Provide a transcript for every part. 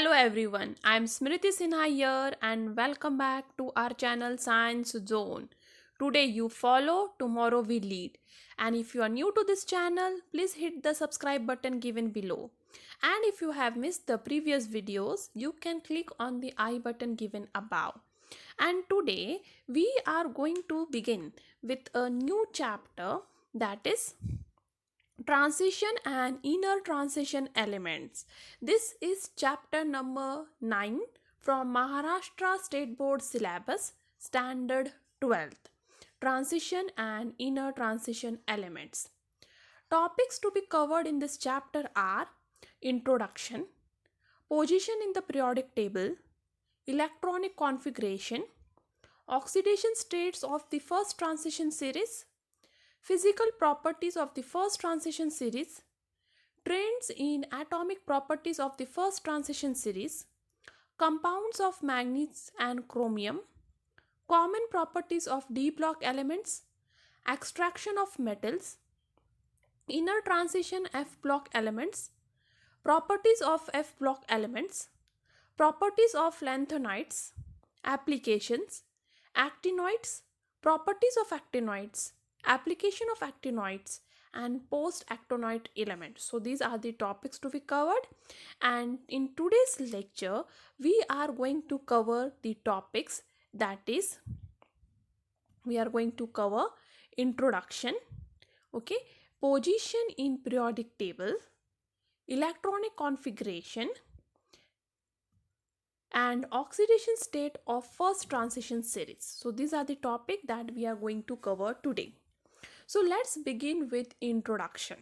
Hello everyone, I am Smriti Sinha here and welcome back to our channel Science Zone. Today you follow, tomorrow we lead. And if you are new to this channel, please hit the subscribe button given below. And if you have missed the previous videos, you can click on the I button given above. And today we are going to begin with a new chapter, that is transition and inner transition elements. This is chapter number 9 from Maharashtra State Board Syllabus, Standard 12th. Transition and inner transition elements. Topics to be covered in this chapter are introduction, position in the periodic table, electronic configuration, oxidation states of the first transition series, physical properties of the first transition series, trends in atomic properties of the first transition series, compounds of manganese and chromium, common properties of D block elements, extraction of metals, inner transition F block elements, properties of F block elements, properties of lanthanides, applications, actinoids, properties of actinoids, application of actinoids, and post-actinoid elements. So these are the topics to be covered, and in today's lecture we are going to cover the topics, that is we are going to cover introduction, okay, position in periodic table, electronic configuration, and oxidation state of first transition series. So these are the topic that we are going to cover today. So let's begin with introduction.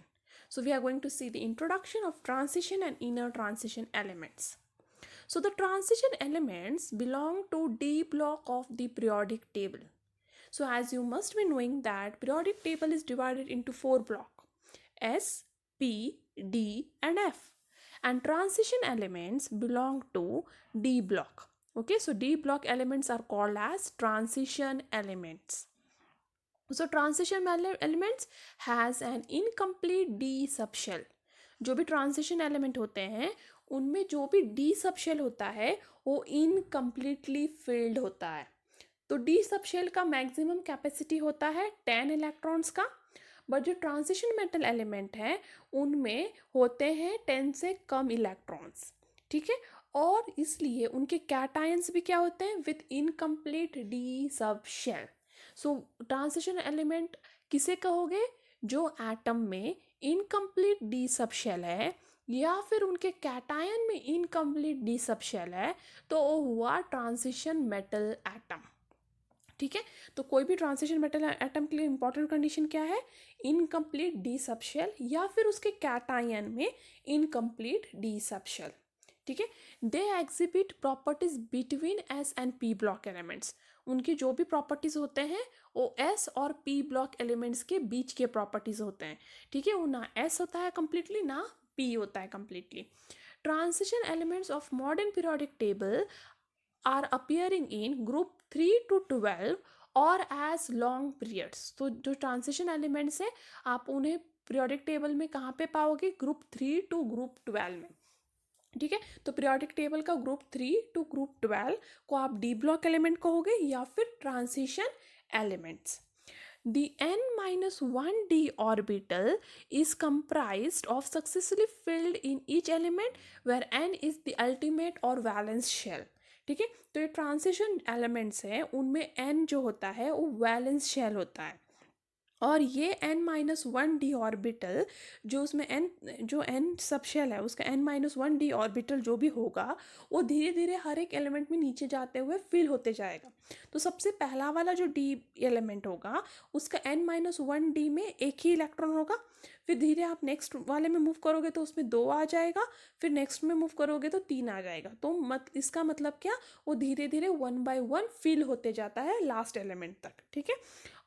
So we are going to see the introduction of transition and inner transition elements. So the transition elements belong to D block of the periodic table. So as you must be knowing that periodic table is divided into 4 blocks: S, P, D and F. And transition elements belong to D block. Okay, so D block elements are called as transition elements. So transition elements has an incomplete D subshell. जो भी transition element होते हैं उनमें जो भी D subshell होता है वो इनकम्प्लीटली फिल्ड होता है. तो डी सबशेल का मैक्सिमम कैपेसिटी होता है 10 इलेक्ट्रॉन्स का, बट जो ट्रांजिशन मेटल एलिमेंट है उनमें होते हैं 10 से कम इलेक्ट्रॉन्स. ठीक है, और इसलिए उनके कैटायंस भी क्या होते हैं, with incomplete D sub shell. So transition element किसे कहोगे, जो एटम में इनकम्प्लीट डी सब शेल है या फिर उनके कैटायन में इनकम्प्लीट डी सब शेल है, तो वो हुआ ट्रांजिशन मेटल एटम. ठीक है, तो कोई भी ट्रांजिशन मेटल एटम के लिए इंपॉर्टेंट कंडीशन क्या है, इनकम्प्लीट डी सबशेल या फिर उसके कैटायन में इनकम्प्लीट डी सबशेल. ठीक है, they exhibit properties between S and P block elements. उनकी जो भी प्रॉपर्टीज होते हैं वो एस और पी ब्लॉक एलिमेंट्स के बीच के प्रॉपर्टीज होते हैं. ठीक है, वो ना एस होता है कम्प्लीटली ना पी होता है completely. Transition elements of modern periodic table are appearing in group 3 to 12 और as long periods. तो जो ट्रांजिशन एलिमेंट्स हैं आप उन्हें पीरियोडिक टेबल में कहाँ पे पाओगे, ग्रुप 3 टू ग्रुप 12 में. ठीक है, तो पीरियोडिक टेबल का ग्रुप 3 टू ग्रुप 12 को आप डी ब्लॉक एलिमेंट कहोगे या फिर transition elements. The n-1d orbital is comprised of successively filled in each element where n is the ultimate or valence shell. ठीक है, तो ये ट्रांजिशन एलिमेंट्स हैं उनमें n जो होता है वो वैलेंस शेल होता है, और ये n-1d ऑर्बिटल जो उसमें जो n सब शेल है उसका n-1d ऑर्बिटल जो भी होगा वो धीरे धीरे हर एक एलिमेंट में नीचे जाते हुए फिल होते जाएगा. तो सबसे पहला वाला जो d एलिमेंट होगा उसका n-1d में एक ही इलेक्ट्रॉन होगा, फिर धीरे आप नेक्स्ट वाले में मूव करोगे तो उसमें 2 आ जाएगा, फिर नेक्स्ट में मूव करोगे तो 3 आ जाएगा. तो इसका मतलब क्या, वो धीरे धीरे 1 by 1 फिल होते जाता है लास्ट एलिमेंट तक. ठीक है,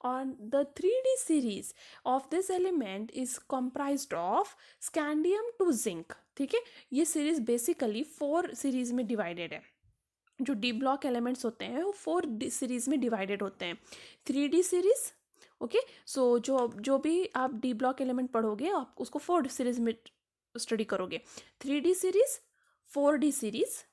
और the 3D series of this element is comprised of scandium to zinc. ठीक है, ये सीरीज बेसिकली 4 सीरीज में डिवाइडेड है. जो डी ब्लॉक एलिमेंट्स होते हैं वो 4 सीरीज में डिवाइडेड होते हैं. 3D सीरीज, ओके, सो जो भी आप डी ब्लॉक एलिमेंट पढ़ोगे आप उसको 4 सीरीज में स्टडी करोगे. 3D series, 4D series,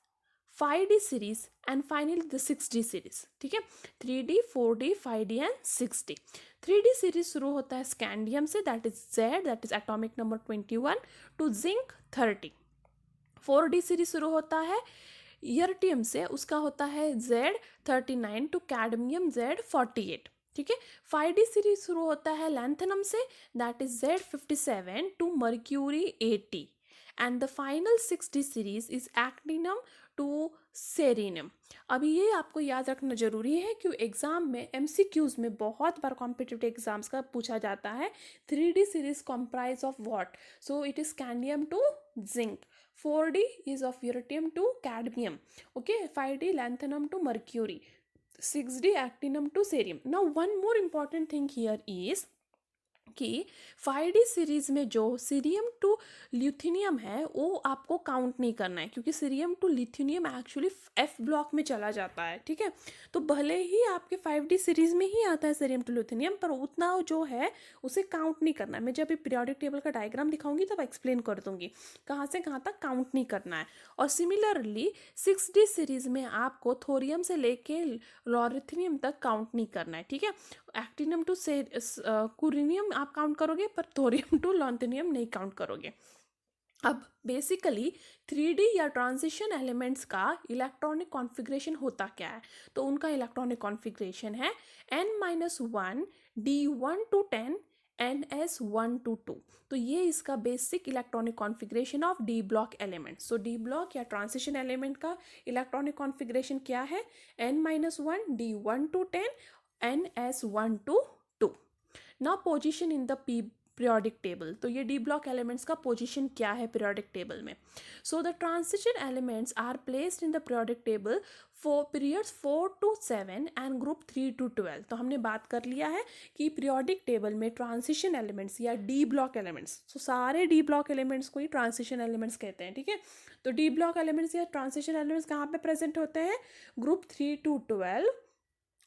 5D series and finally the 6D series. ठीक है, 3D, 4D, 5D and 6D. 3D series शुरू होता है स्कैंडियम से, that is Z, that is atomic number 21 to zinc 30. 4D series शुरू होता है यर्टियम से, उसका होता है Z39 टू कैडमियम Z48. ठीक है, 5D सीरीज शुरू होता है लैंथेनम से, that is Z57 to mercury 80. And the final 6D series is actinium to सेरिनियम. अभी ये आपको याद रखना जरूरी है कि एग्जाम में MCQs में बहुत बार कॉम्पिटिटिव एग्जाम्स का पूछा जाता है 3D series comprise of what. So it is scandium to zinc, 4D is of yttrium to cadmium, okay, 5D lanthanum to mercury, 6D actinium to cerium. Now one more important thing here is कि 5D series में जो cerium to ल्यूथीनियम है वो आपको count नहीं करना है, क्योंकि cerium to lutetium actually F block में चला जाता है. ठीक है, तो भले ही आपके 5D सीरीज में ही आता है सीरियम टू ल्यूथीनियम, पर उतना जो है उसे काउंट नहीं करना है. मैं जब भी पीरियोडिक टेबल का डायग्राम दिखाऊंगी तब एक्सप्लेन कर दूंगी कहाँ से कहाँ तक काउंट नहीं करना है. और सिमिलरली 6D सीरीज में आपको थोरियम से लेके लॉरेथिनियम तक काउंट नहीं करना है. ठीक है, एक्टिनियम टू कुरिनियम आप काउंट करोगे, पर थोरियम टू लॉन्थिनियम नहीं काउंट करोगे. अब बेसिकली 3D या ट्रांजिशन एलिमेंट्स का इलेक्ट्रॉनिक कॉन्फ़िगरेशन होता क्या है, तो उनका इलेक्ट्रॉनिक कॉन्फ़िगरेशन है n-1 d1 to 10 ns1 to 2. तो ये इसका basic electronic configuration of D block element. So D block या ट्रांजिशन एलिमेंट का इलेक्ट्रॉनिक कॉन्फ़िगरेशन क्या है, n-1 d1 to 10 ns1 to 2. Now position in the periodic table. तो ये डी ब्लॉक एलिमेंट्स का पोजीशन क्या है पीरियोडिक टेबल में. So the transition elements are placed in the periodic table for periods 4 to 7 and group 3 to 12. तो हमने बात कर लिया है कि पीरियोडिक टेबल में ट्रांजिशन एलिमेंट्स या डी ब्लॉक एलिमेंट्स, तो सारे डी ब्लॉक एलिमेंट्स को ही ट्रांजिशन एलिमेंट्स कहते हैं. ठीक है, तो डी ब्लॉक एलिमेंट्स या ट्रांजिशन एलिमेंट्स कहाँ पे प्रेजेंट होते हैं, ग्रुप 3 to 12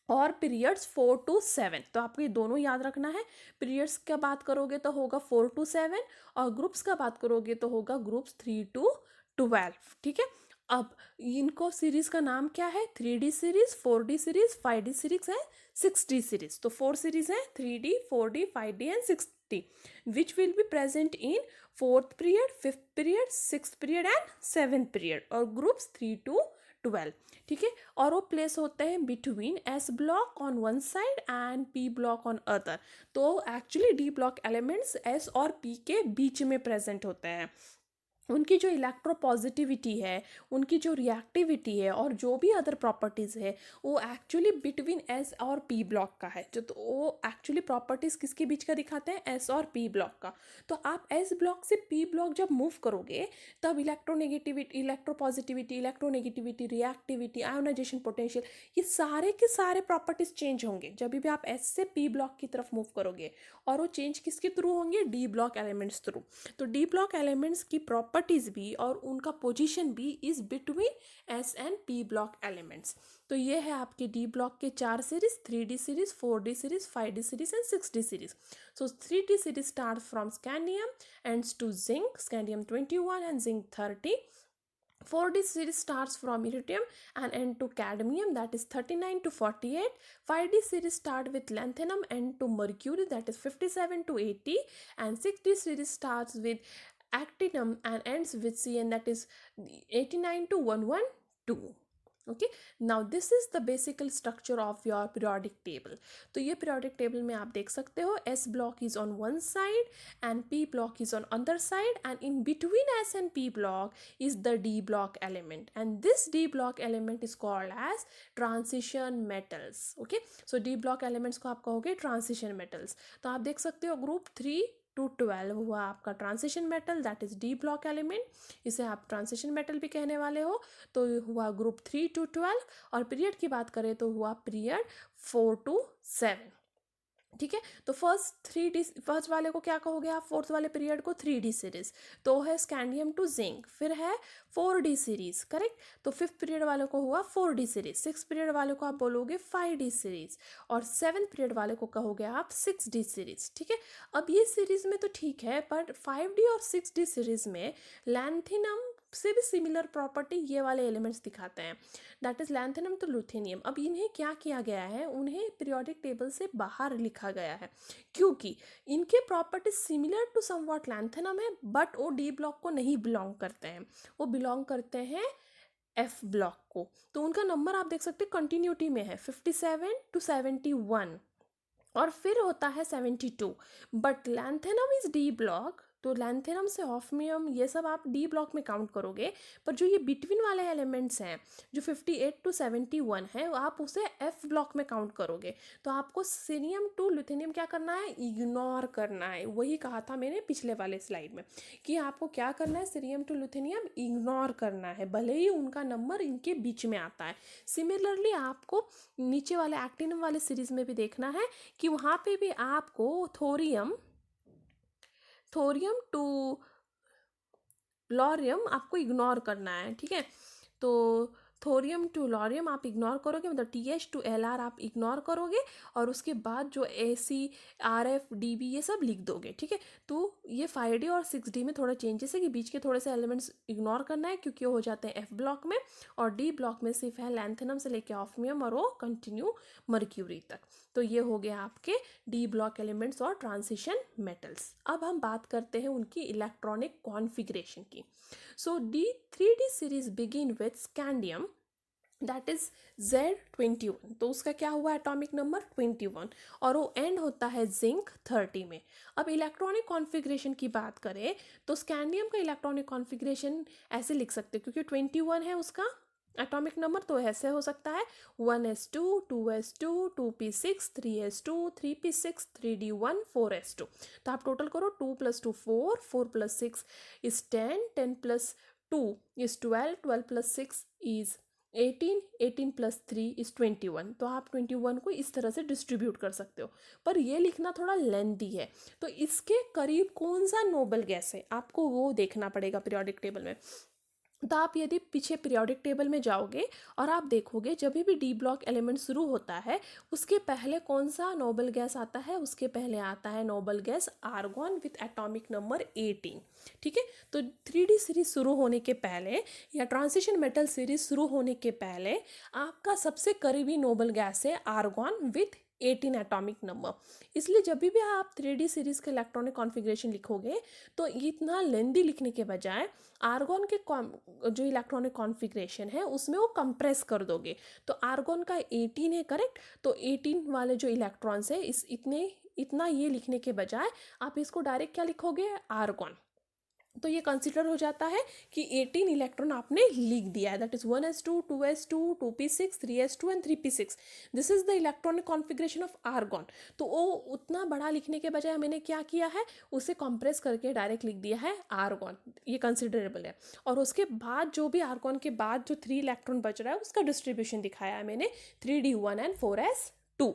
और पीरियड्स 4 to 7. तो आपको ये दोनों याद रखना है. पीरियड्स का बात करोगे तो होगा 4 to 7 और ग्रुप्स का बात करोगे तो होगा ग्रुप्स 3 to 12. ठीक है, अब इनको सीरीज का नाम क्या है, 3D series, 4D series, 5D series है, 6D सीरीज. तो 4 सीरीज है, 3D, 4D, 5D and 6D, which will be present in 4th period, 5th period, 6th period and 7th period, और ग्रुप्स 3 to 12. ठीक है, और वो प्लेस होते हैं between S block on one side and P block on other. तो actually D block elements S और P के बीच में प्रेजेंट होते हैं. उनकी जो इलेक्ट्रोपॉजिटिविटी है, उनकी जो रिएक्टिविटी है और जो भी अदर प्रॉपर्टीज़ है वो एक्चुअली बिटवीन एस और पी ब्लॉक का है. तो वो एक्चुअली प्रॉपर्टीज़ किसके बीच का दिखाते हैं, एस और पी ब्लॉक का. तो आप एस ब्लॉक से पी ब्लॉक जब मूव करोगे तब electronegativity, electropositivity, electronegativity, reactivity, ionization potential, ये सारे के सारे प्रॉपर्टीज़ चेंज होंगे जब भी आप एस से पी ब्लॉक की तरफ मूव करोगे. और वो चेंज किसके थ्रू होंगे, डी ब्लॉक एलिमेंट्स थ्रू. तो डी ब्लॉक एलिमेंट्स की प्रॉपर्टीज भी और उनका पोजीशन भी is between S and P block elements. तो ये है आपके डी ब्लॉक के 4 series, 3D series, 4D series, 5D series and 6D series. So 3D series start from scandium ends to zinc, scandium 21 and zinc 30. 4D series starts from yttrium and end to cadmium, that is 39 to 48. 5D series start with lanthanum and to mercury, that is 57 to 80. And 6D series starts with actinium and ends with Cn, that is 89 to 112. Okay, now this is the basical structure of your periodic table. तो ये periodic table में आप देख सकते हो, S block is on one side and P block is on other side, and in between S and P block is the D block element, and this D block element is called as transition metals. Okay, so D block elements को आप कहोगे transition metals. तो आप देख सकते हो group 3 to 12 हुआ आपका transition metal, that is D block element, इसे आप ट्रांजिशन मेटल भी कहने वाले हो. तो हुआ ग्रुप 3 to 12, और पीरियड की बात करें तो हुआ पीरियड 4 to 7. ठीक है, तो फर्स्ट वाले को क्या कहोगे आप, फोर्थ वाले पीरियड को 3D सीरीज, तो है स्कैंडियम टू जिंक. फिर है 4D सीरीज, करेक्ट. तो 5th पीरियड वाले को हुआ 4D सीरीज. 6th पीरियड वाले को आप बोलोगे 5D सीरीज, और 7th पीरियड वाले को कहोगे आप 6D सीरीज. ठीक है, अब ये सीरीज में तो ठीक है, पर 5D और 6D सीरीज में लैंथिनम से भी सिमिलर प्रॉपर्टी ये वाले एलिमेंट्स दिखाते हैं, दैट इज लैंथेनम तो लुथेनियम। अब इन्हें क्या किया गया है, उन्हें पीरियोडिक टेबल से बाहर लिखा गया है क्योंकि इनके property similar to somewhat lanthanum है, बट वो डी ब्लॉक को नहीं बिलोंग करते हैं, वो बिलोंग करते हैं एफ ब्लॉक को। तो उनका नंबर आप देख सकते हैं कंटिन्यूटी में है 57 to 71 और फिर होता है 72। But lanthanum is D block, तो लैंथेनम से ऑफ्मियम ये सब आप डी ब्लॉक में काउंट करोगे, पर जो ये बिटवीन वाले एलिमेंट्स हैं जो 58 to 71 है, आप उसे एफ ब्लॉक में काउंट करोगे। तो आपको सीरियम टू लुथेनियम क्या करना है, इग्नोर करना है। वही कहा था मैंने पिछले वाले स्लाइड में कि आपको क्या करना है, सीरियम टू लुथेनियम इग्नोर करना है, भले ही उनका नंबर इनके बीच में आता है। सिमिलरली आपको नीचे वाले एक्टिनम वाले सीरीज में भी देखना है कि वहाँ पे भी आपको थोरियम टू लॉरियम आपको इग्नोर करना है, ठीक है। तो थोरियम टू लॉरियम आप इग्नोर करोगे, मतलब TH टू LR आप इग्नोर करोगे, और उसके बाद जो AC RF DB ये सब लिख दोगे, ठीक है। तो ये 5D और 6D में थोड़ा चेंजेस है कि बीच के थोड़े से एलिमेंट्स इग्नोर करना है क्योंकि वो हो जाते हैं F ब्लॉक में, और D ब्लॉक में सिर्फ है लैंथेनम से लेके ऑफ्मियम और वो कंटिन्यू मर्क्यूरी तक। तो ये हो गया आपके D ब्लॉक एलिमेंट्स और ट्रांजिशन मेटल्स। अब हम बात करते हैं उनकी इलेक्ट्रॉनिक कॉन्फ़िगरेशन की। So D3D series begin with scandium, that is Z21, तो उसका क्या हुआ एटॉमिक नंबर 21, और वो एंड होता है जिंक 30 में। अब इलेक्ट्रॉनिक कॉन्फ़िगरेशन की बात करें तो स्कैंडियम का इलेक्ट्रॉनिक कॉन्फ़िगरेशन ऐसे लिख सकते हैं क्योंकि 21 है उसका एटॉमिक नंबर, तो ऐसे हो सकता है 1s2 2s2 2p6 3s2 3p6 3d1 4s2। तो आप टोटल करो 2 + 2 4 4 + 6 is 10 10 + 2 is 12 12 + 6 is 18 18 + 3 is 21। तो आप 21 को इस तरह से डिस्ट्रीब्यूट कर सकते हो, पर ये लिखना थोड़ा लेंथी है। तो इसके करीब कौन सा नोबल गैस है आपको वो देखना पड़ेगा पीरियोडिक टेबल में। तो आप यदि पीछे पीरियोडिक टेबल में जाओगे और आप देखोगे जब भी डी ब्लॉक एलिमेंट शुरू होता है उसके पहले कौन सा नोबल गैस आता है, उसके पहले आता है noble gas argon with atomic number 18, ठीक है। तो 3D सीरीज शुरू होने के पहले या ट्रांजिशन मेटल सीरीज शुरू होने के पहले आपका सबसे करीबी नोबल गैस है आर्गॉन विथ 18 एटॉमिक नंबर। इसलिए जब भी आप 3D सीरीज के इलेक्ट्रॉनिक कॉन्फ़िगरेशन लिखोगे तो इतना लेंदी लिखने के बजाय आर्गॉन के जो इलेक्ट्रॉनिक कॉन्फ़िगरेशन है उसमें वो कंप्रेस कर दोगे। तो आर्गॉन का 18 है करेक्ट, तो 18 वाले जो इलेक्ट्रॉन्स है इतना ये लिखने के बजाय आप इसको डायरेक्ट क्या लिखोगे, आर्गॉन। तो ये कंसिडर हो जाता है कि 18 इलेक्ट्रॉन आपने लिख दिया है, that is 1s2 2s2 2p6 3s2 and 3p6। This is the electronic configuration of argon. तो वो उतना बड़ा लिखने के बजाय मैंने क्या किया है, उसे कंप्रेस करके डायरेक्ट लिख दिया है आर्गॉन, ये कंसिडरेबल है। और उसके बाद जो भी आर्गॉन के बाद जो 3 इलेक्ट्रॉन बच रहा है उसका डिस्ट्रीब्यूशन दिखाया है मैंने 3d1 एंड 4s2।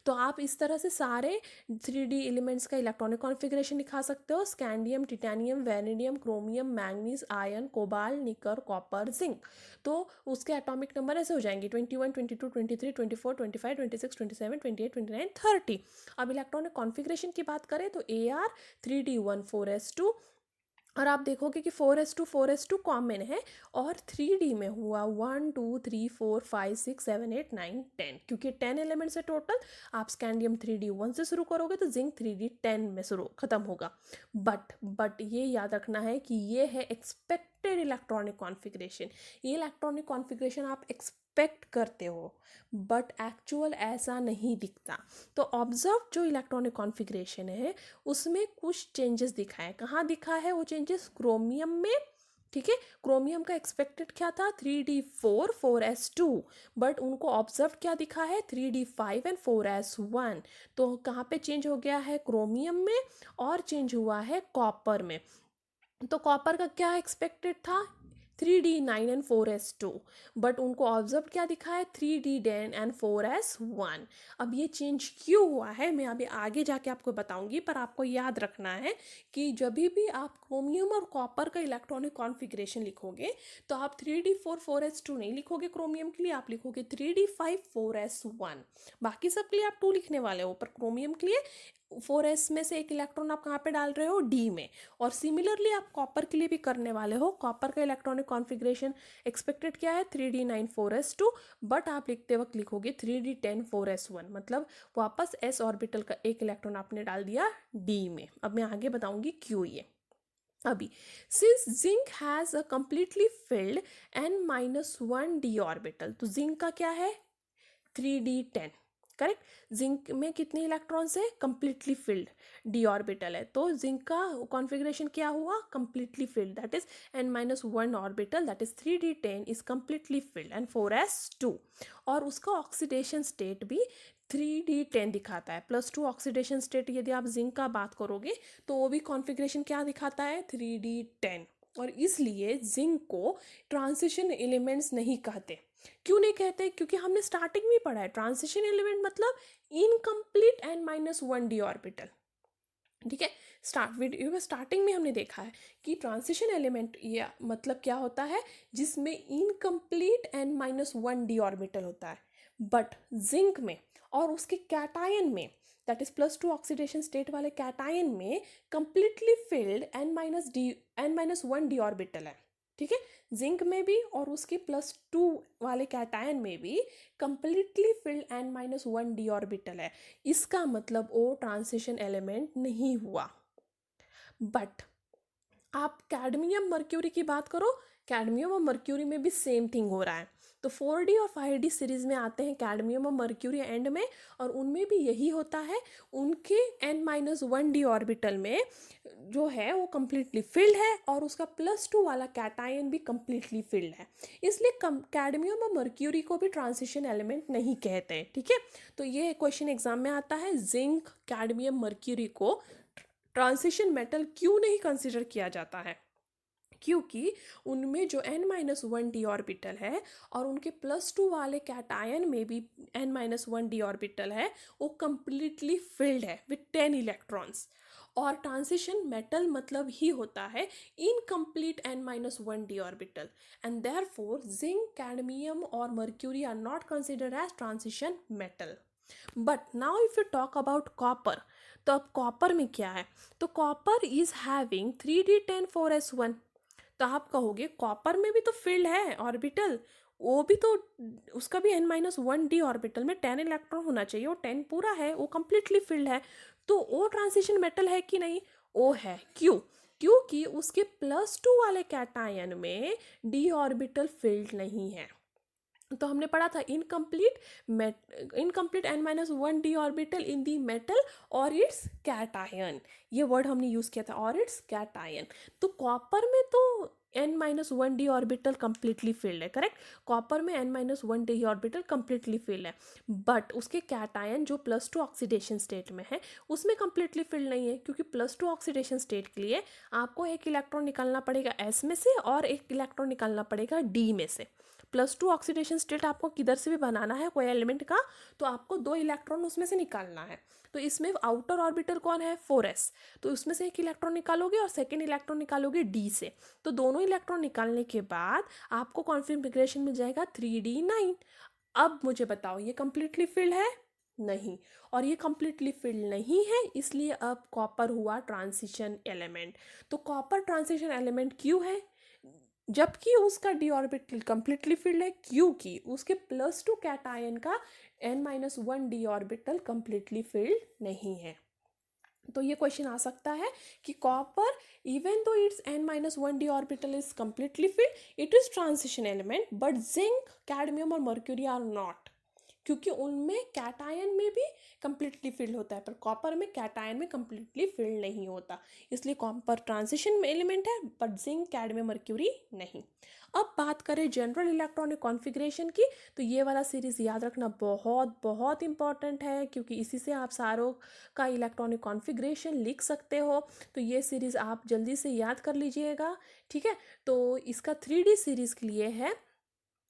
तो आप इस तरह से सारे 3D एलिमेंट्स का इलेक्ट्रॉनिक कॉन्फ़िगरेशन दिखा सकते हो, scandium titanium vanadium chromium manganese iron cobalt निकर कॉपर जिंक। तो उसके एटॉमिक नंबर ऐसे हो जाएंगे 21 22 23 24 25 26 27 28 29 30। अब इलेक्ट्रॉनिक कॉन्फ़िगरेशन की बात करें तो AR 3D1 4s2, और आप देखोगे कि 4s2 कॉमन है, और 3D में हुआ 1 2 3 4 5 6 7 8 9 10, क्योंकि 10 एलिमेंट्स है टोटल। आप स्कैंडियम 3D1 से शुरू करोगे तो जिंक 3D10 में शुरू खत्म होगा। बट ये याद रखना है कि ये है एक्सपेक्टेड इलेक्ट्रॉनिक कॉन्फ़िगरेशन। ये इलेक्ट्रॉनिक कॉन्फ़िगरेशन आप एक्सपेक्ट करते हो, बट एक्चुअल ऐसा नहीं दिखता। तो ऑब्जर्व जो इलेक्ट्रॉनिक कॉन्फ़िगरेशन है उसमें कुछ चेंजेस दिखा है। कहाँ दिखा है वो चेंजेस, क्रोमियम में, ठीक है। क्रोमियम का एक्सपेक्टेड क्या था 3d4 4s2, बट उनको ऑब्जर्व क्या दिखा है 3d5 एंड 4s1। तो कहाँ पे चेंज हो गया है, क्रोमियम में, और चेंज हुआ है कॉपर में। तो कॉपर का क्या एक्सपेक्टेड था 3d9 एंड 4s2, बट उनको ऑब्जर्व क्या दिखा है 3d10 एंड 4s1। अब ये चेंज क्यों हुआ है मैं अभी आगे जाके आपको बताऊंगी, पर आपको याद रखना है कि जब भी आप क्रोमियम और कॉपर का इलेक्ट्रॉनिक कॉन्फ़िगरेशन लिखोगे तो आप 3d4 4s2 नहीं लिखोगे क्रोमियम के लिए, आप लिखोगे 3d5 4s1। बाकी सब के लिए आप 2 लिखने वाले हो, पर क्रोमियम के लिए 4s में से एक इलेक्ट्रॉन आप कहाँ पे डाल रहे हो, d में। और सिमिलरली आप कॉपर के लिए भी करने वाले हो। कॉपर का इलेक्ट्रॉनिक कॉन्फ़िगरेशन एक्सपेक्टेड क्या है, 3d9 4s2, बट आप लिखते वक्त लिखोगे 3d10 4s1, मतलब वापस s ऑर्बिटल का एक इलेक्ट्रॉन आपने डाल दिया d में। अब मैं आगे बताऊंगी क्यों ये। अभी since zinc has a completely field n-1 d orbital, तो जिंक का क्या है, 3d10, करेक्ट। जिंक में कितने इलेक्ट्रॉन्स है, कंप्लीटली फिल्ड, डी ऑर्बिटल है, तो जिंक का कॉन्फ़िगरेशन क्या हुआ, completely filled, that is n-1 orbital, that is 3d10 is completely filled and 4s2। और उसका ऑक्सीडेशन स्टेट भी 3d10 दिखाता है, +2 ऑक्सीडेशन स्टेट। यदि आप जिंक का बात करोगे तो वो भी कॉन्फ़िगरेशन क्या दिखाता है, 3d10। और इसलिए जिंक को ट्रांजिशन एलिमेंट्स नहीं कहते। क्यों नहीं कहते, क्योंकि हमने स्टार्टिंग में पढ़ा है ट्रांजिशन एलिमेंट मतलब इनकम्प्लीट n-1 d ऑर्बिटल, ठीक है। वीडियो में स्टार्टिंग में हमने देखा है कि ट्रांजिशन एलिमेंट ये मतलब क्या होता है, जिसमें इनकम्प्लीट n-1 d ऑर्बिटल होता है। बट जिंक में और उसके कैटायन में, दैट इज +2 ऑक्सीडेशन स्टेट वाले कैटायन में completely filled n-1 d orbital है, ठीक है। जिंक में भी और उसके +2 वाले कैटायन में भी completely filled n-1 d orbital है। इसका मतलब वो ट्रांजिशन एलिमेंट नहीं हुआ। बट आप कैडमियम मर्क्यूरी की बात करो, कैडमियम और मर्क्यूरी में भी सेम थिंग हो रहा है। तो 4d और 5d सीरीज में आते हैं कैडमियम और मर्क्यूरी एंड में, और उनमें भी यही होता है। उनके n-1 d ऑर्बिटल में जो है वो कम्प्लीटली फिल्ड है और उसका +2 वाला कैटायन भी कम्प्लीटली फिल्ड है। इसलिए कैडमियम और मर्क्यूरी को भी ट्रांजिशन एलिमेंट नहीं कहते हैं, ठीक है। तो ये क्वेश्चन एग्जाम में आता है, जिंक, कैडमियम, मर्क्यूरी को ट्रांजिशन मेटल क्यों नहीं कंसिडर किया जाता है, क्योंकि उनमें जो n-1 d ऑर्बिटल है और उनके +2 वाले कैटायन में भी n-1 d ऑर्बिटल है, वो कम्प्लीटली फिल्ड है विथ 10 इलेक्ट्रॉन्स। और ट्रांजिशन मेटल मतलब ही होता है incomplete n-1 d orbital, and therefore zinc, cadmium और mercury are not considered as transition metal. But now if you talk about copper, तो अब कॉपर में क्या है, तो copper is having 3d10 4s1। तो आप कहोगे कॉपर में भी तो फील्ड है ऑर्बिटल, वो भी तो, उसका भी n-1 d ऑर्बिटल में 10 इलेक्ट्रॉन होना चाहिए, वो 10 पूरा है, वो कम्प्लीटली फील्ड है। तो वो ट्रांजिशन मेटल है कि नहीं, वो है। क्यों, क्योंकि उसके +2 वाले कैटायन में d ऑर्बिटल फील्ड नहीं है। तो हमने पढ़ा था इनकम्प्लीट n-1 d ऑर्बिटल इन दी मेटल और इट्स कैटायन, ये वर्ड हमने यूज़ किया था, और इट्स कैटायन। तो कॉपर में तो n-1 d orbital completely filled है, करेक्ट। कॉपर में n-1 d orbital completely filled है, बट उसके कैटायन जो +2 ऑक्सीडेशन स्टेट में है उसमें कंप्लीटली फिल्ड नहीं है, क्योंकि +2 ऑक्सीडेशन स्टेट के लिए आपको एक इलेक्ट्रॉन निकालना पड़ेगा s में से और एक इलेक्ट्रॉन निकालना पड़ेगा d में से। +2 ऑक्सीडेशन स्टेट आपको किधर से भी बनाना है कोई एलिमेंट का, तो आपको 2 इलेक्ट्रॉन उसमें से निकालना है। तो इसमें आउटर ऑर्बिटल कौन है, 4s, तो उसमें से एक इलेक्ट्रॉन निकालोगे और सेकेंड इलेक्ट्रॉन निकालोगे d से। तो दोनों इलेक्ट्रॉन निकालने के बाद आपको कॉन्फ़िगरेशन मिल जाएगा 3d9। अब मुझे बताओ ये कम्प्लीटली फिल्ड है, नहीं, और ये कम्प्लीटली फिल्ड नहीं है, इसलिए अब कॉपर हुआ ट्रांजिशन एलिमेंट। तो कॉपर ट्रांजिशन एलिमेंट क्यों है, जबकि उसका d ऑर्बिटल कंप्लीटली फिल्ड है, क्योंकि उसके +2 कैटायन का n-1 d orbital completely filled नहीं है। तो ये क्वेश्चन आ सकता है कि copper even though it's n-1 d orbital is completely filled, it is transition element, but zinc, cadmium और मर्क्यूरी आर नॉट, क्योंकि उनमें कैटायन में भी कंप्लीटली फिल्ड होता है, पर कॉपर में कैटायन में कंप्लीटली फिल्ड नहीं होता, इसलिए कॉपर ट्रांजिशन एलिमेंट है, बट जिंक, कैडमियम, मर्क्यूरी नहीं। अब बात करें जनरल इलेक्ट्रॉनिक कॉन्फ़िगरेशन की, तो ये वाला सीरीज़ याद रखना बहुत बहुत इंपॉर्टेंट है, क्योंकि इसी से आप सारों का इलेक्ट्रॉनिक कॉन्फ़िगरेशन लिख सकते हो। तो ये सीरीज़ आप जल्दी से याद कर लीजिएगा, ठीक है। तो इसका 3D सीरीज़ के लिए है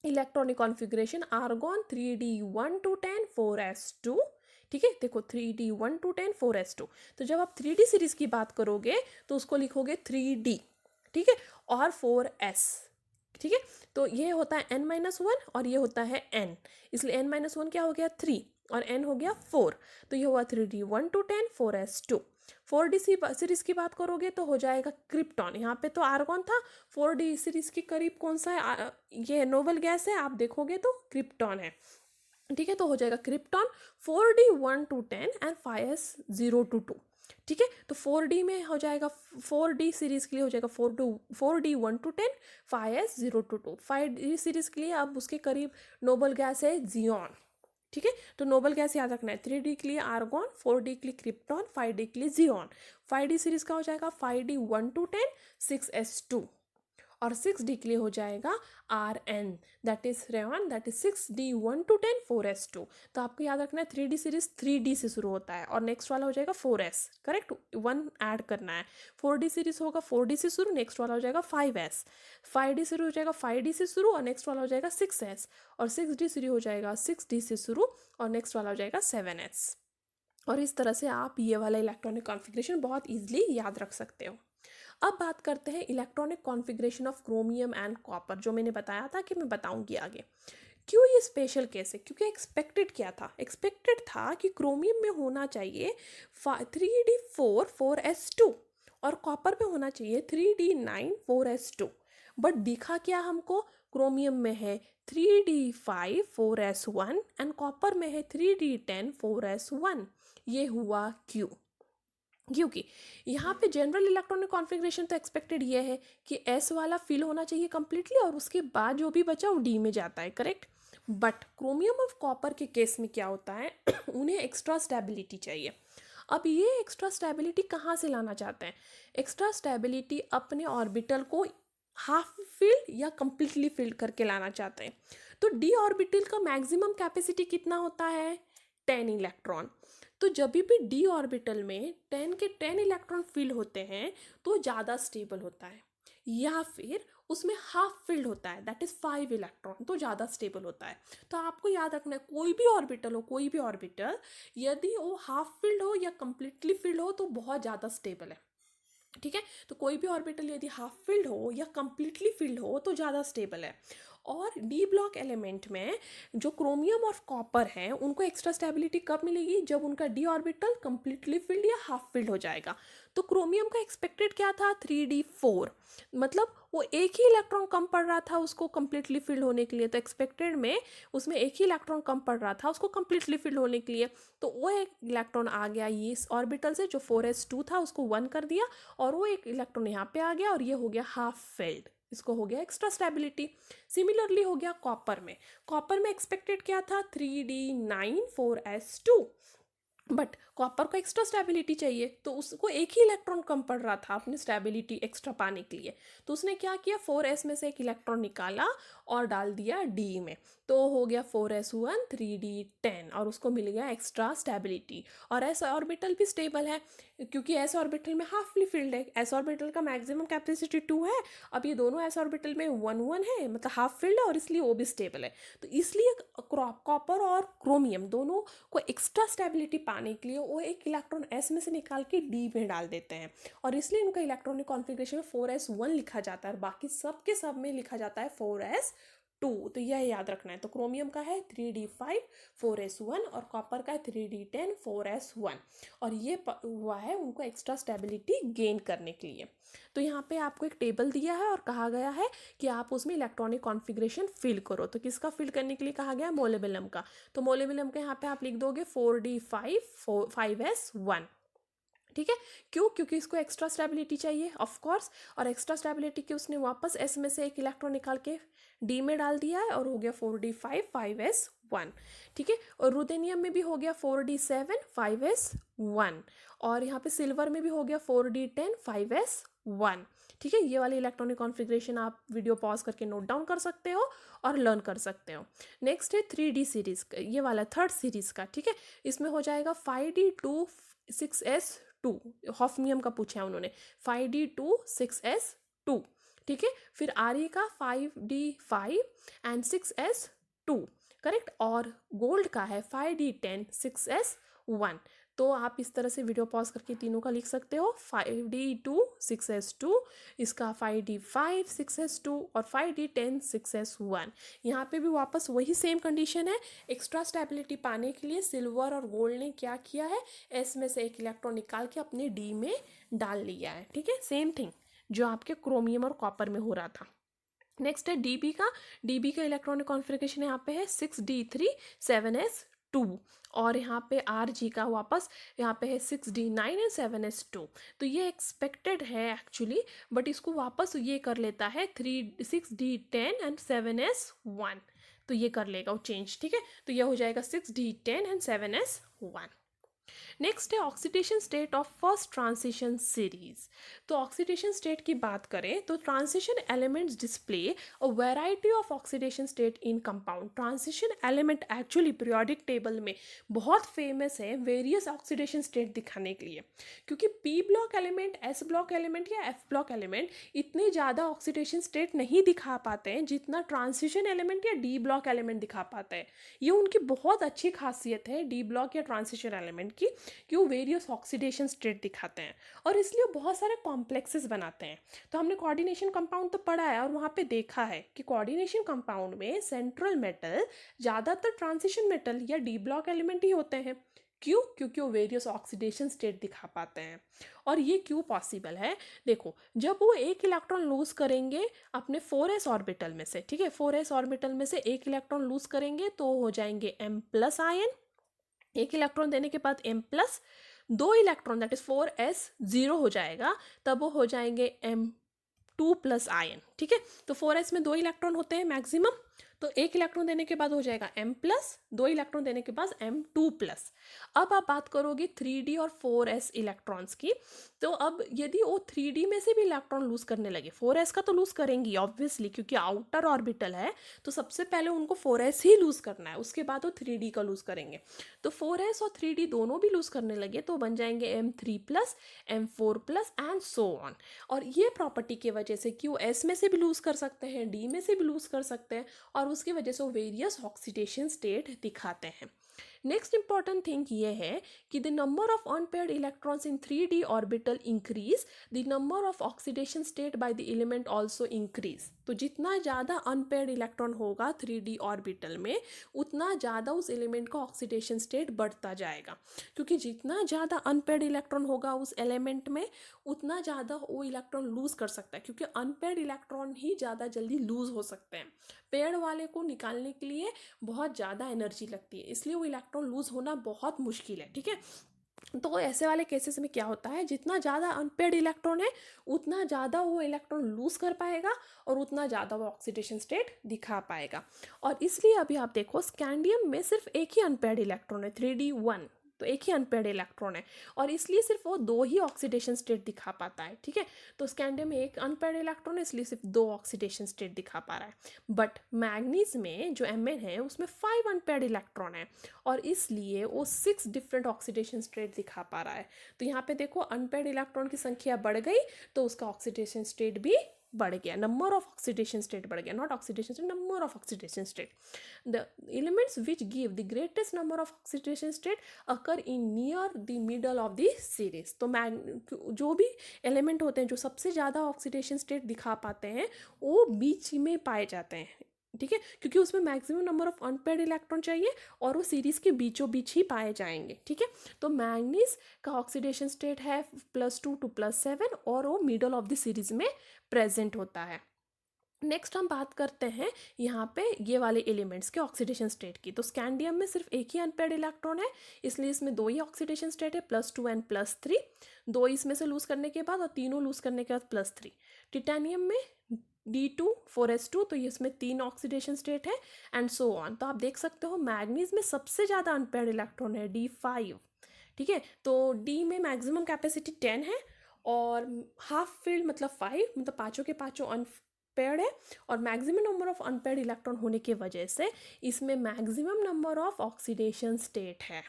electronic configuration argon 3d1 to 10 4s2, ठीक है। देखो 3d1 to 10 4s2, तो जब आप 3D सीरीज़ की बात करोगे तो उसको लिखोगे 3d, ठीक है, और 4s, ठीक है। तो ये होता है n-1 और ये होता है n, इसलिए n-1 क्या हो गया 3, और n हो गया 4, तो ये हुआ 3D 1 to 10 4s2। 4D series की बात करोगे तो हो जाएगा क्रिप्टॉन। यहाँ पे तो आर्गॉन था, 4D सीरीज के करीब कौन सा है, ये नोबल गैस है, आप देखोगे तो क्रिप्टॉन है। ठीक है, तो हो जाएगा krypton 4D 1 to 10 and 5s 0 to 2। ठीक है, तो 4D में हो जाएगा, 4D सीरीज के लिए हो जाएगा 4D 1 to 10 5s 0 to 2। 5D series के लिए अब उसके करीब नोबल गैस है जियोन। ठीक है, तो नोबल गैस याद रखना है, 3D के लिए आर्गॉन, 4D के लिए क्रिप्टॉन, 5D के लिए जियोन। 5D सीरीज का हो जाएगा 5D 1 to 10 6s2, और 6D के लिए हो जाएगा Rn, that is rain, that is 6D 1 to 10 4s2। तो आपको याद रखना है 3D सीरीज 3D से शुरू होता है और नेक्स्ट वाला हो जाएगा 4s, करेक्ट, 1 ऐड करना है। 4D सीरीज होगा 4D से शुरू, नेक्स्ट वाला हो जाएगा 5s। 5D शुरू हो जाएगा 5D से शुरू और नेक्स्ट वाला हो जाएगा 6s, और 6D शुरू हो जाएगा 6D से शुरू और नेक्स्ट वाला हो जाएगा 7s। और इस तरह से आप ये वाला इलेक्ट्रॉनिक कॉन्फ़िगरेशन बहुत ईजिली याद रख सकते हो। अब बात करते हैं electronic configuration of chromium and copper, जो मैंने बताया था कि मैं बताऊंगी आगे। क्यों ये स्पेशल केस है, क्योंकि एक्सपेक्टेड क्या था, एक्सपेक्टेड था कि क्रोमियम में होना चाहिए 3D4 4s2 और कॉपर में होना चाहिए 3D9 4s2। बट दिखा क्या हमको, क्रोमियम में है 3D5 4s1 एंड कॉपर में है 3D10 4s1। ये हुआ क्यों, क्योंकि यहाँ पे जनरल इलेक्ट्रॉनिक कॉन्फ़िगरेशन तो एक्सपेक्टेड ये है कि एस वाला फिल होना चाहिए कम्प्लीटली और उसके बाद जो भी बचा वो डी में जाता है, correct. But chromium of copper के केस में क्या होता है उन्हें एक्स्ट्रा स्टेबिलिटी चाहिए। अब ये एक्स्ट्रा स्टेबिलिटी कहाँ से लाना चाहते हैं, एक्स्ट्रा स्टेबिलिटी अपने ऑर्बिटल को हाफ फिल्ड या कम्प्लीटली फिल्ड करके लाना चाहते हैं। तो डी ऑर्बिटल का मैक्सिमम कैपेसिटी कितना होता है, 10 इलेक्ट्रॉन। तो जब भी डी ऑर्बिटल में 10 के 10 इलेक्ट्रॉन फिल होते हैं तो ज़्यादा स्टेबल होता है, या फिर उसमें हाफ फिल्ड होता है दैट इज 5 इलेक्ट्रॉन तो ज़्यादा स्टेबल होता है। तो आपको याद रखना है कोई भी ऑर्बिटल हो, कोई भी ऑर्बिटल यदि वो हाफ फिल्ड हो या कंप्लीटली फिल्ड हो तो बहुत ज़्यादा स्टेबल है। ठीक है, तो कोई भी ऑर्बिटल यदि हाफ फिल्ड हो या कंप्लीटली फिल्ड हो तो ज़्यादा स्टेबल है। और डी ब्लॉक एलिमेंट में जो क्रोमियम और कॉपर हैं उनको एक्स्ट्रा स्टेबिलिटी कब मिलेगी, जब उनका डी ऑर्बिटल कंप्लीटली फिल्ड या हाफ फिल्ड हो जाएगा। तो क्रोमियम का एक्सपेक्टेड क्या था 3D4, मतलब वो एक ही इलेक्ट्रॉन कम पड़ रहा था उसको कंप्लीटली फिल्ड होने के लिए, तो एक्सपेक्टेड में उसमें एक ही इलेक्ट्रॉन कम पड़ रहा था उसको कंप्लीटली फिल्ड होने के लिए। तो वो एक इलेक्ट्रॉन आ गया ये इस ऑर्बिटल से जो 4s2 था उसको 1 कर दिया, और वो एक इलेक्ट्रॉन यहाँ पे आ गया और ये हो गया हाफ फिल्ड, इसको हो गया एक्स्ट्रा स्टेबिलिटी। सिमिलरली हो गया कॉपर में, कॉपर में एक्सपेक्टेड क्या था 3D9 4s2, बट कॉपर को एक्स्ट्रा स्टेबिलिटी चाहिए तो उसको एक ही इलेक्ट्रॉन कम पड़ रहा था अपनी स्टेबिलिटी एक्स्ट्रा पाने के लिए। तो उसने क्या किया 4s में से एक इलेक्ट्रॉन निकाला और डाल दिया डी में, तो हो गया 4s1 3D10 और उसको मिल गया एक्स्ट्रा स्टेबिलिटी। और एस ऑर्बिटल भी स्टेबल है क्योंकि एस ऑर्बिटल में हाफली फिल्ड है, एस ऑर्बिटल का मैक्सिमम कैपेसिटी 2 है, अब ये दोनों एस ऑर्बिटल में 1 1 है मतलब हाफ फिल्ड है और इसलिए वो भी स्टेबल है। तो इसलिए कॉपर और क्रोमियम दोनों को एक्स्ट्रा स्टेबिलिटी पाने के लिए वो एक इलेक्ट्रॉन एस में से निकाल के डी में डाल देते हैं, और इसलिए इनका इलेक्ट्रॉनिक कॉन्फ़िगरेशन में 4s1 लिखा जाता है, बाकी सब के सब में लिखा जाता है 4s2। तो यह याद रखना है। तो क्रोमियम का है 3D5 4s1 और कॉपर का है 3D10 4s1, और ये हुआ है उनको एक्स्ट्रा स्टेबिलिटी गेन करने के लिए। तो यहाँ पे आपको एक टेबल दिया है और कहा गया है कि आप उसमें इलेक्ट्रॉनिक कॉन्फ़िगरेशन फिल करो। तो किसका फिल करने के लिए कहा गया है, मोलिब्डेनम का। तो मोलिब्डेनम का यहाँ पे आप लिख दोगे 4D5 5s1। ठीक है, क्यों, क्योंकि इसको एक्स्ट्रा स्टेबिलिटी चाहिए ऑफ कोर्स, और एक्स्ट्रा स्टेबिलिटी के उसने वापस एस में से एक इलेक्ट्रॉन निकाल के डी में डाल दिया है और हो गया 4D5 5s1। ठीक है, और रुथेनियम में भी हो गया 4D7 5s1, और यहाँ पे सिल्वर में भी हो गया 4D10 5s1। ठीक है, ये वाली इलेक्ट्रॉनिक कॉन्फ़िगरेशन आप वीडियो पॉज करके नोट डाउन कर सकते हो और लर्न कर सकते हो। नेक्स्ट है 3D सीरीज़, ये वाला थर्ड सीरीज़ का। ठीक है, इसमें हो जाएगा 5D2 6s2, हॉफनियम का पूछा है उन्होंने, 5D2 6s2। ठीक है, फिर आरी का 5D5 एंड 6s2, करेक्ट, और गोल्ड का है 5D10 6s1। तो आप इस तरह से वीडियो पॉज करके तीनों का लिख सकते हो, 5D2 6s2, इसका 5D5 6s2 और 5D10 6s1। यहाँ पे भी वापस वही सेम कंडीशन है। एक्स्ट्रा स्टेबिलिटी पाने के लिए सिल्वर और गोल्ड ने क्या किया है, एस में से एक इलेक्ट्रॉन निकाल के अपने डी में डाल लिया है। ठीक है, सेम थिंग जो आपके क्रोमियम और कॉपर में हो रहा था। नेक्स्ट है डीबी का इलेक्ट्रॉनिक कॉन्फ़िगरेशन यहाँ पे है 6D3 7s2, और यहाँ पे आरजी का वापस यहाँ पे है 6D9 एंड 7s2। तो ये एक्सपेक्टेड है एक्चुअली, बट इसको वापस ये कर लेता है 6D10 एंड 7s1, तो ये कर लेगा वो चेंज। ठीक है, तो ये हो जाएगा 6D10 एंड 7s1। नेक्स्ट है oxidation state of first transition series. तो ऑक्सीडेशन स्टेट की बात करें तो transition elements display a variety of oxidation state in compound. Transition element actually periodic table में बहुत फेमस है वेरियस ऑक्सीडेशन स्टेट दिखाने के लिए, क्योंकि P block element, S block element या एफ ब्लॉक एलिमेंट इतने ज़्यादा ऑक्सीडेशन स्टेट नहीं दिखा पाते हैं जितना ट्रांजिशन एलिमेंट या डी ब्लॉक एलिमेंट दिखा पाता है। ये उनकी बहुत अच्छी खासियत है डी ब्लॉक या ट्रांजिशन एलिमेंट की, कि वो वेरियस ऑक्सीडेशन स्टेट दिखाते हैं और इसलिए बहुत सारे कॉम्प्लेक्सेस बनाते हैं। तो हमने कोऑर्डिनेशन कंपाउंड तो पढ़ा है और वहाँ पे देखा है कि कोऑर्डिनेशन कंपाउंड में सेंट्रल मेटल ज़्यादातर ट्रांजिशन मेटल या डी ब्लॉक एलिमेंट ही होते हैं। क्यों? क्योंकि वो वेरियस ऑक्सीडेशन स्टेट दिखा पाते हैं। और ये क्यों पॉसिबल है? देखो, जब वो एक इलेक्ट्रॉन लूज करेंगे अपने 4s ऑर्बिटल में से, ठीक है, 4s ऑर्बिटल में से एक इलेक्ट्रॉन लूज करेंगे तो हो जाएंगे M+ आयन। एक इलेक्ट्रॉन देने के बाद M+, दो इलेक्ट्रॉन दैट इज 4s 0 हो जाएगा, तब वो हो जाएंगे M2+ आयन। ठीक है, तो 4s में दो इलेक्ट्रॉन होते हैं मैक्सिमम, तो एक इलेक्ट्रॉन देने के बाद हो जाएगा M+, दो इलेक्ट्रॉन देने के बाद M2+। अब आप बात करोगे 3D और 4s इलेक्ट्रॉन्स की, तो अब यदि वो 3D में से भी इलेक्ट्रॉन लूज करने लगे, 4s का तो लूज करेंगी ऑब्वियसली क्योंकि आउटर ऑर्बिटल है, तो सबसे पहले उनको 4s ही लूज करना है, उसके बाद वो 3D का लूज करेंगे। तो 4s और 3D दोनों भी लूज करने लगे तो बन जाएंगे M3+, M4+ and so on. और ये प्रॉपर्टी की वजह से कि वो S में से भी लूज कर सकते हैं, D में से भी लूज कर सकते हैं, और उसकी वजह से वो वेरियस ऑक्सीडेशन स्टेट दिखाते हैं। नेक्स्ट इंपॉर्टेंट थिंग ये है कि the number of unpaired electrons in 3D orbital increase, the number of oxidation state by the element also increase. तो जितना ज़्यादा अनपेयर्ड इलेक्ट्रॉन होगा 3D ऑर्बिटल में, उतना ज़्यादा उस एलिमेंट का ऑक्सीडेशन स्टेट बढ़ता जाएगा, क्योंकि जितना ज़्यादा अनपेयर्ड इलेक्ट्रॉन होगा उस एलिमेंट में, उतना ज़्यादा वो इलेक्ट्रॉन लूज कर सकता है, क्योंकि अनपेयर्ड इलेक्ट्रॉन ही ज़्यादा जल्दी लूज हो सकते हैं। पेड़ वाले को निकालने के लिए बहुत ज़्यादा एनर्जी लगती है, इसलिए वो इलेक्ट्रॉन लूज होना बहुत मुश्किल है। ठीक है, तो ऐसे वाले केसेस में क्या होता है, जितना ज़्यादा अनपेयर्ड इलेक्ट्रॉन है उतना ज़्यादा वो इलेक्ट्रॉन लूज कर पाएगा और उतना ज़्यादा वो ऑक्सीडेशन स्टेट दिखा पाएगा। और इसलिए अभी आप देखो स्कैंडियम में सिर्फ एक ही अनपेयर्ड इलेक्ट्रॉन है, 3D1, तो एक ही अनपेयर्ड इलेक्ट्रॉन है और इसलिए सिर्फ वो दो ही ऑक्सीडेशन स्टेट दिखा पाता है। ठीक है, तो स्कैंडियम में एक अनपेयर्ड इलेक्ट्रॉन है इसलिए सिर्फ दो ऑक्सीडेशन स्टेट दिखा पा रहा है। बट मैग्नीज में जो Mn है उसमें 5 अनपेयर्ड इलेक्ट्रॉन है और इसलिए वो 6 डिफरेंट ऑक्सीडेशन स्टेट दिखा पा रहा है। तो यहाँ पे देखो अनपेयर्ड इलेक्ट्रॉन की संख्या बढ़ गई तो उसका ऑक्सीडेशन स्टेट भी बढ़ गया, नंबर ऑफ ऑक्सीडेशन स्टेट बढ़ गया, not oxidation state, number of oxidation state. The elements which give the greatest number of oxidation state occur in near the middle of the series. तो जो भी element होते हैं जो सबसे ज़्यादा ऑक्सीडेशन स्टेट दिखा पाते हैं वो बीच में पाए जाते हैं। ठीक है, क्योंकि उसमें maximum number of unpaired electron चाहिए और वो सीरीज के बीचों बीच ही पाए जाएंगे। ठीक है, तो मैग्नीज का ऑक्सीडेशन स्टेट है +2 to +7 और वो मिडल ऑफ द सीरीज में प्रेजेंट होता है। नेक्स्ट हम बात करते हैं यहाँ पे ये वाले एलिमेंट्स के ऑक्सीडेशन स्टेट की। तो स्कैंडियम में सिर्फ एक ही अनपेयर्ड इलेक्ट्रॉन है इसलिए इसमें दो ही ऑक्सीडेशन स्टेट है, +2 एंड +3, दो इसमें से लूज करने के बाद और तीनों लूज करने के बाद +3। टिटेनियम में D2 4s2, तो ये इसमें 3 ऑक्सीडेशन स्टेट है एंड सो ऑन। तो आप देख सकते हो मैग्नीज में सबसे ज़्यादा अनपेयर्ड इलेक्ट्रॉन है D5। ठीक है, तो D में मैक्सिमम कैपेसिटी 10 है और हाफ फील्ड मतलब 5, मतलब पाँचों के पाँचों अनपेयर्ड है और maximum number of unpaired electron होने की वजह से इसमें maximum number of oxidation state है।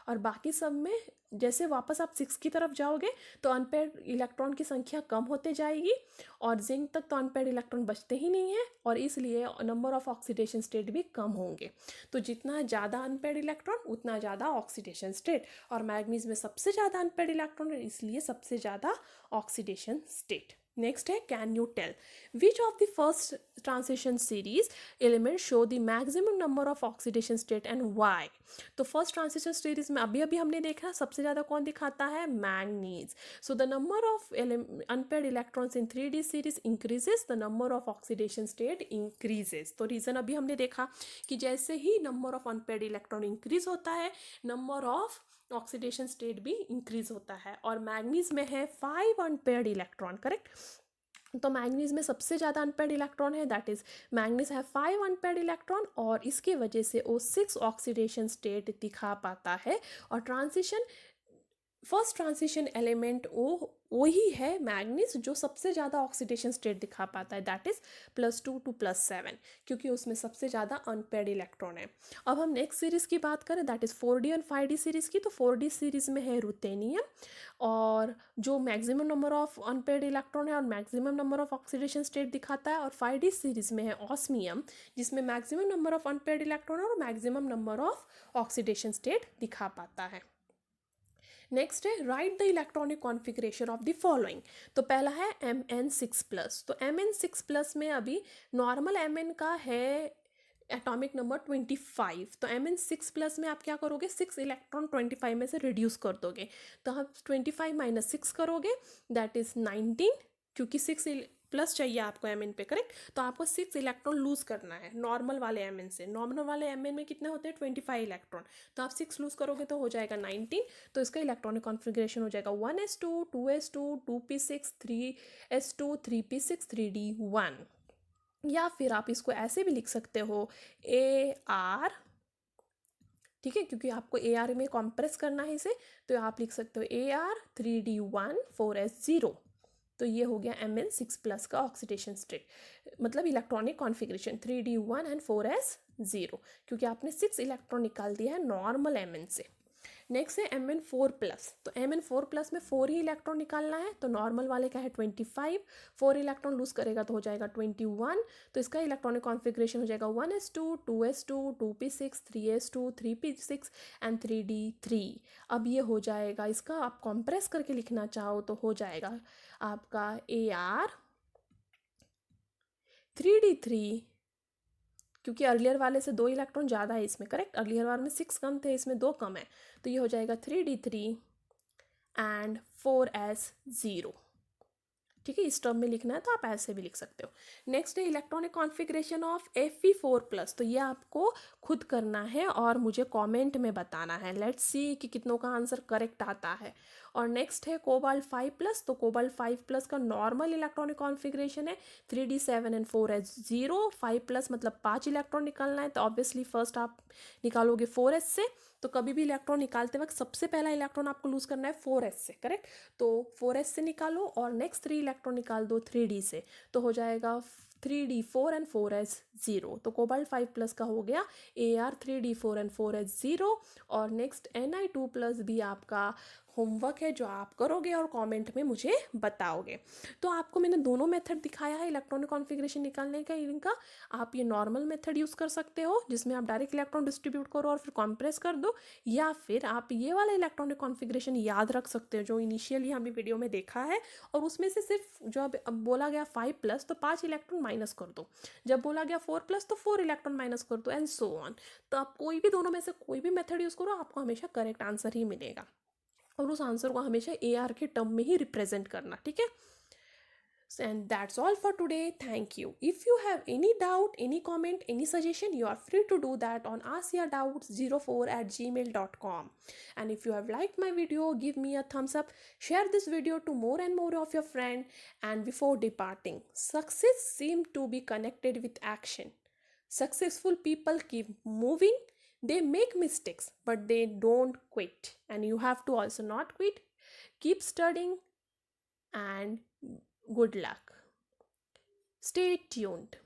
और बाकी सब में जैसे वापस आप 6 की तरफ जाओगे तो अनपेयर्ड इलेक्ट्रॉन की संख्या कम होते जाएगी और जिंक तक तो अनपेयर्ड इलेक्ट्रॉन बचते ही नहीं है और इसलिए नंबर ऑफ ऑक्सीडेशन स्टेट भी कम होंगे। तो जितना ज़्यादा अनपेयर्ड इलेक्ट्रॉन उतना ज़्यादा ऑक्सीडेशन स्टेट, और मैग्नीज में सबसे ज़्यादा अनपेयर्ड इलेक्ट्रॉन है इसलिए सबसे ज़्यादा ऑक्सीडेशन स्टेट। नेक्स्ट है, can you tell which of the first transition series element show the maximum number of oxidation state and why. तो फर्स्ट ट्रांजिशन सीरीज में अभी अभी हमने देखा सबसे ज़्यादा कौन दिखाता है, manganese. So the number of unpaired electrons in 3D series increases, the number of oxidation state increases. तो रीज़न अभी हमने देखा कि जैसे ही number of unpaired electron increase होता है नंबर ऑफ ऑक्सीडेशन स्टेट भी इंक्रीज होता है। और मैग्नीज में है 5 अनपेयर्ड इलेक्ट्रॉन, करेक्ट। तो मैग्नीज में सबसे ज़्यादा अनपेयर्ड इलेक्ट्रॉन है, दैट इज मैग्नीज है 5 अनपेयर्ड इलेक्ट्रॉन और इसके वजह से वो 6 ऑक्सीडेशन स्टेट दिखा पाता है। और ट्रांजिशन फर्स्ट ट्रांजिशन एलिमेंट वही है मैग्नीज जो सबसे ज़्यादा ऑक्सीडेशन स्टेट दिखा पाता है, दैट इज +2 to +7, क्योंकि उसमें सबसे ज़्यादा अनपेयर्ड इलेक्ट्रॉन है। अब हम नेक्स्ट सीरीज़ की बात करें दैट इज़ 4D और 5D सीरीज़ की। तो 4D सीरीज़ में है रुथेनियम और जो maximum number of unpaired electron है और maximum number of oxidation state दिखाता है। और 5D सीरीज़ में है ऑस्मियम जिसमें maximum number of unpaired electron और maximum number of oxidation state दिखा पाता है। नेक्स्ट है, right the electronic configuration of the following. तो पहला है Mn6+। तो Mn6+ में अभी नॉर्मल Mn का है एटॉमिक नंबर 25। तो Mn6+ में आप क्या करोगे, 6 इलेक्ट्रॉन 25 में से रिड्यूस कर दोगे। तो आप 25 - 6 करोगे दैट इज़ 19, क्योंकि 6 प्लस चाहिए आपको Mn पे, करेक्ट। तो आपको 6 इलेक्ट्रॉन लूज करना है नॉर्मल वाले Mn से। नॉर्मल वाले Mn में कितने होते हैं, 25 इलेक्ट्रॉन। तो आप 6 लूज करोगे तो हो जाएगा 19। तो इसका इलेक्ट्रॉनिक कॉन्फ़िगरेशन हो जाएगा 1s2 2s2 2p6 3s2 3p6 3d1। या फिर आप इसको ऐसे भी लिख सकते हो AR, ठीक है, क्योंकि आपको AR में कॉम्प्रेस करना है इसे। तो आप लिख सकते हो AR 3d1 4s0। तो ये हो गया Mn6+ का ऑक्सीडेशन स्टेट, मतलब electronic configuration 3d1 and 4s0, क्योंकि आपने 6 इलेक्ट्रॉन निकाल दिया है नॉर्मल Mn से। नेक्स्ट है Mn4+। तो Mn4+ में 4 ही इलेक्ट्रॉन निकालना है। तो नॉर्मल वाले का है 25, 4 इलेक्ट्रॉन लूज करेगा तो हो जाएगा 21। तो इसका इलेक्ट्रॉनिक कॉन्फ़िगरेशन हो जाएगा 1s2 2s2 2p6 3s2 3p6 and 3d3। अब ये हो जाएगा, इसका आप कॉम्प्रेस करके लिखना चाहो तो हो जाएगा आपका AR 3d3, क्योंकि अर्लियर वाले से 2 इलेक्ट्रॉन ज़्यादा है इसमें, करेक्ट। अर्लियर वाले में 6 कम थे, इसमें 2 कम है। तो ये हो जाएगा 3d3 एंड 4s0, ठीक है। इस टर्म में लिखना है तो आप ऐसे भी लिख सकते हो। नेक्स्ट है इलेक्ट्रॉनिक कॉन्फ़िगरेशन ऑफ Fe4+। तो ये आपको खुद करना है और मुझे कमेंट में बताना है। लेट्स सी कि कितनों का आंसर करेक्ट आता है। और नेक्स्ट है कोबाल्ट 5+। तो कोबाल्ट 5+ का नॉर्मल इलेक्ट्रॉनिक कॉन्फ़िगरेशन है 3d7 एंड 4s0। 5+ मतलब 5 इलेक्ट्रॉन निकालना है, तो ऑब्वियसली फर्स्ट आप निकालोगे 4s से। तो कभी भी इलेक्ट्रॉन निकालते वक्त सबसे पहला इलेक्ट्रॉन आपको लूज करना है 4s से, करेक्ट। तो 4s से निकालो और नेक्स्ट 3 इलेक्ट्रॉन निकाल दो 3d से, तो हो जाएगा 3d4 एंड 4s0। तो कोबाल्ट 5+ का हो गया AR 3d4 एंड 4s0। और नेक्स्ट Ni2+ भी आपका होमवर्क है जो आप करोगे और कमेंट में मुझे बताओगे। तो आपको मैंने दोनों मेथड दिखाया है इलेक्ट्रॉनिक कॉन्फ़िगरेशन निकालने का इनका। आप ये नॉर्मल मेथड यूज़ कर सकते हो जिसमें आप डायरेक्ट इलेक्ट्रॉन डिस्ट्रीब्यूट करो और फिर कॉम्प्रेस कर दो, या फिर आप ये वाला इलेक्ट्रॉनिक कॉन्फ़िगरेशन याद रख सकते हो जो इनिशियली हमने वीडियो में देखा है। और उसमें से सिर्फ जो अब बोला गया 5+ तो 5 इलेक्ट्रॉन माइनस कर दो, जब बोला गया 4+ तो 4 इलेक्ट्रॉन माइनस कर दो एंड सो ऑन। तो आप कोई भी दोनों में से कोई भी मेथड यूज़ करो, आपको हमेशा करेक्ट आंसर ही मिलेगा और उस आंसर को हमेशा AR के टर्म में ही रिप्रेजेंट करना, ठीक है। And that's all for today. Thank you. If you have any doubt, any comment, any suggestion, you are free to do that on askyourdoubts04@gmail.com. And if you have liked my video, give me a thumbs up, share this video to more and more of your friends. And before departing, success seems to be connected with action. Successful people keep moving. They make mistakes, but they don't quit. And you have to also not quit. Keep studying and good luck. Stay tuned.